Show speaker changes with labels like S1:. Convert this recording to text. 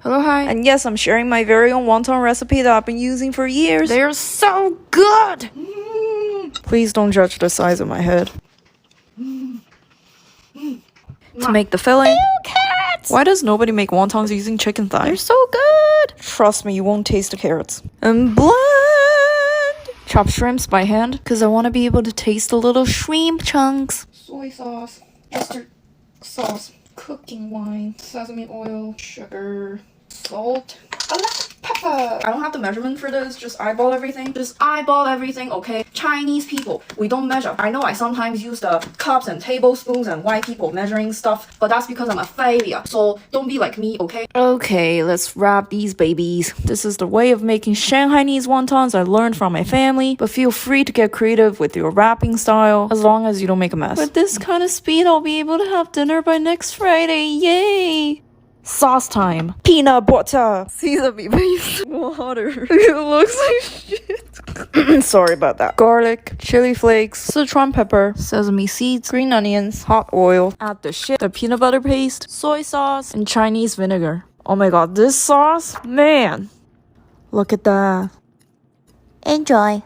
S1: Hello, hi.
S2: And yes, I'm sharing my very own wonton recipe that I've been using for years.
S1: They're so good!
S2: Please don't judge the size of my head. To make the filling.
S1: Ew, carrots!
S2: Why does nobody make wontons using chicken thigh?
S1: They're so good!
S2: Trust me, you won't taste the carrots. And blend! Chop shrimps by hand, because I want to be able to taste the little shrimp chunks.
S1: Soy sauce, mustard sauce, cooking wine, sesame oil, sugar, salt, black pepper. I don't have the measurement for this, just eyeball everything. Just eyeball everything, okay? Chinese people, we don't measure. I know I sometimes use the cups and tablespoons and white people measuring stuff, but that's because I'm a failure. So don't be like me, okay?
S2: Okay, let's wrap these babies. This is the way of making Shanghainese wontons I learned from my family, but feel free to get creative with your wrapping style as long as you don't make a mess. With this kind of speed, I'll be able to have dinner by next Friday. Yay! Sauce time. Peanut butter. Sesame based water. It looks like shit. Sorry about that. Garlic, chili flakes, Sichuan pepper, sesame seeds, green onions, hot oil. Add the peanut butter paste, soy sauce, and Chinese vinegar. Oh my god, this sauce? Man. Look at that.
S3: Enjoy.